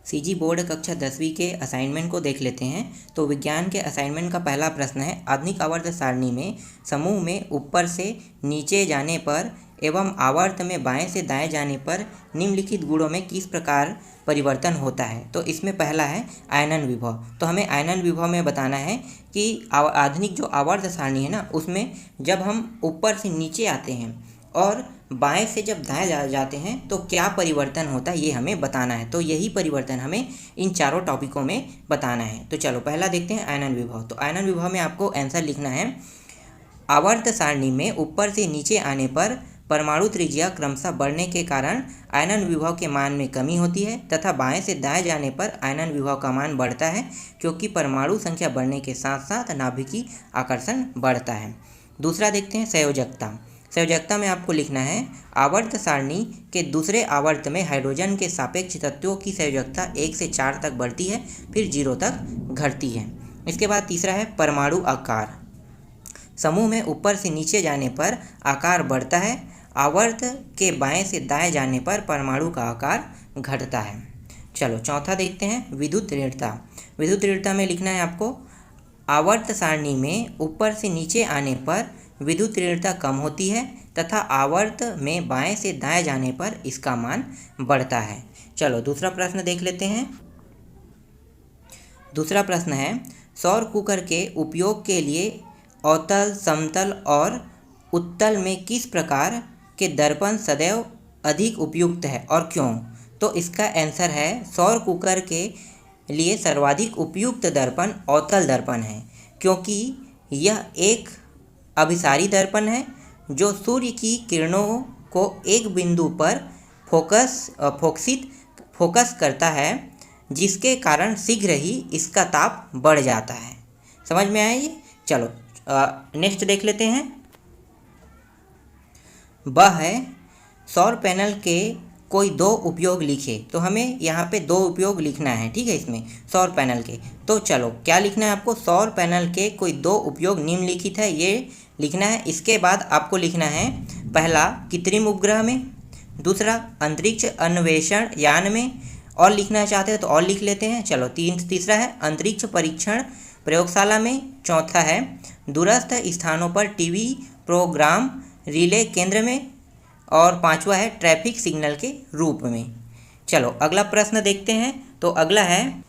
CG board कक्षा 10वीं के असाइनमेंट को देख लेते हैं। तो विज्ञान के असाइनमेंट का पहला प्रश्न है, आधुनिक आवर्त सारणी में समूह में ऊपर से नीचे जाने पर एवं आवर्त में बाएं से दाएं जाने पर निम्नलिखित गुणों में किस प्रकार परिवर्तन होता है। तो इसमें पहला है आयनन विभव। तो हमें आयनन विभव में बताना है कि आधुनिक जो आवर्त सारणी है ना, उसमें जब हम ऊपर से नीचे आते हैं और बाएं से जब दाएं जाते हैं तो क्या परिवर्तन होता है, ये हमें बताना है। तो यही परिवर्तन हमें इन चारों टॉपिकों में बताना है। तो चलो पहला देखते हैं आयनन विभव। तो आयनन विभव में आपको आंसर लिखना है, आवर्त सारणी में ऊपर से नीचे आने पर परमाणु त्रिज्या क्रमशः बढ़ने के कारण आयनन विभव के मान में कमी होती है तथा बाएं से दाएं जाने पर आयनन विभव का मान बढ़ता है, क्योंकि परमाणु संख्या बढ़ने के साथ साथ नाभिकीय आकर्षण बढ़ता है। दूसरा देखते हैं संयोजकता। संयोजकता में आपको लिखना है, आवर्त सारणी के दूसरे आवर्त में हाइड्रोजन के सापेक्ष तत्वों की संयोजकता 1 से 4 तक बढ़ती है, फिर 0 तक घटती है। इसके बाद तीसरा है परमाणु आकार। समूह में ऊपर से नीचे जाने पर आकार बढ़ता है, आवर्त के बाएं से दाएं जाने पर परमाणु का आकार घटता है। चलो चौथा देखते हैं विद्युत ऋणता। विद्युत ऋणता में लिखना है आपको, आवर्त सारणी में ऊपर से नीचे आने पर विद्युत ऋणता कम होती है तथा आवर्त में बाएं से दाएं जाने पर इसका मान बढ़ता है। चलो दूसरा प्रश्न देख लेते हैं। दूसरा प्रश्न है, सौर कुकर के उपयोग के लिए अवतल, समतल और उत्तल में किस प्रकार के दर्पण सदैव अधिक उपयुक्त है और क्यों। तो इसका आंसर है, सौर कुकर के लिए सर्वाधिक उपयुक्त दर्पण अवतल दर्पण है, क्योंकि यह एक अभिसारी दर्पण है जो सूर्य की किरणों को एक बिंदु पर फोकस करता है, जिसके कारण शीघ्र ही इसका ताप बढ़ जाता है। समझ में आया ये। चलो नेक्स्ट देख लेते हैं। वह है, सौर पैनल के कोई दो उपयोग लिखे। तो हमें यहाँ पे दो उपयोग लिखना है, ठीक है, इसमें सौर पैनल के। तो चलो क्या लिखना है आपको, सौर पैनल के कोई दो उपयोग निम्नलिखित है, ये लिखना है। इसके बाद आपको लिखना है, पहला कृत्रिम उपग्रह में, दूसरा अंतरिक्ष अन्वेषण यान में, और लिखना चाहते हैं तो और लिख लेते हैं। चलो तीसरा है अंतरिक्ष परीक्षण प्रयोगशाला में, चौथा है दूरस्थ स्थानों पर टीवी प्रोग्राम रिले केंद्र में, और पांचवा है ट्रैफिक सिग्नल के रूप में। चलो अगला प्रश्न देखते हैं। तो अगला है,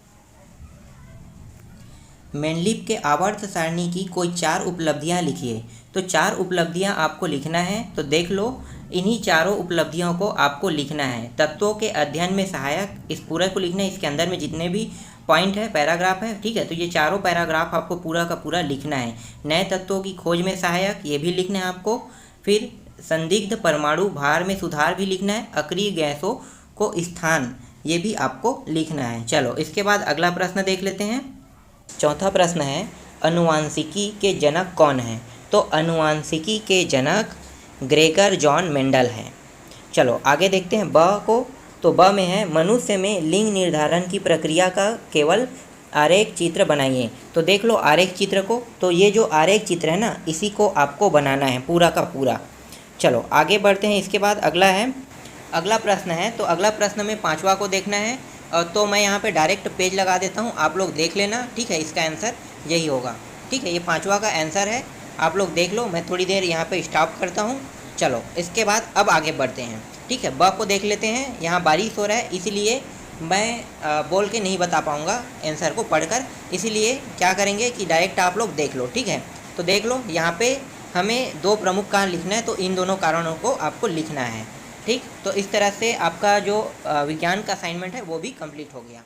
मेंडलीव के आवर्त सारणी की कोई 4 उपलब्धियां लिखिए। तो 4 उपलब्धियां आपको लिखना है। तो देख लो, इन्हीं चारों उपलब्धियों को आपको लिखना है। तत्वों के अध्ययन में सहायक, इस पूरे को लिखना है। इसके अंदर में जितने भी पॉइंट है, पैराग्राफ है, ठीक है, तो ये चारों पैराग्राफ आपको पूरा का पूरा लिखना है। नए तत्वों की खोज में सहायक, ये भी लिखना है आपको। फिर संदिग्ध परमाणु भार में सुधार भी लिखना है। अक्रिय गैसों को स्थान, ये भी आपको लिखना है। चलो इसके बाद अगला प्रश्न देख लेते हैं। चौथा प्रश्न है, अनुवांशिकी के जनक कौन है। तो अनुवांशिकी के जनक ग्रेगर जॉन मेंडल हैं। चलो आगे देखते हैं ब को। तो ब में है, मनुष्य में लिंग निर्धारण की प्रक्रिया का केवल आरेख चित्र बनाइए। तो देख लो आरेख चित्र को। तो ये जो आरेख चित्र है ना, इसी को आपको बनाना है पूरा का पूरा। चलो आगे बढ़ते हैं। इसके बाद अगला है, अगला प्रश्न है। तो अगला प्रश्न में 5वां को देखना है। तो मैं यहाँ पे डायरेक्ट पेज लगा देता हूँ, आप लोग देख लेना, ठीक है। इसका आंसर यही होगा, ठीक है। ये 5वां का आंसर है, आप लोग देख लो। मैं थोड़ी देर यहाँ पे स्टॉप करता हूँ। चलो इसके बाद अब आगे बढ़ते हैं, ठीक है। ब को देख लेते हैं। यहाँ बारिश हो रहा है, इसलिए मैं बोल के नहीं बता पाऊँगा आंसर को पढ़कर, इसीलिए क्या करेंगे कि डायरेक्ट आप लोग देख लो, ठीक है। तो देख लो, यहाँ पे हमें 2 प्रमुख कारण लिखना है, तो इन दोनों कारणों को आपको लिखना है, ठीक। तो इस तरह से आपका जो विज्ञान का असाइनमेंट है वो भी कंप्लीट हो गया।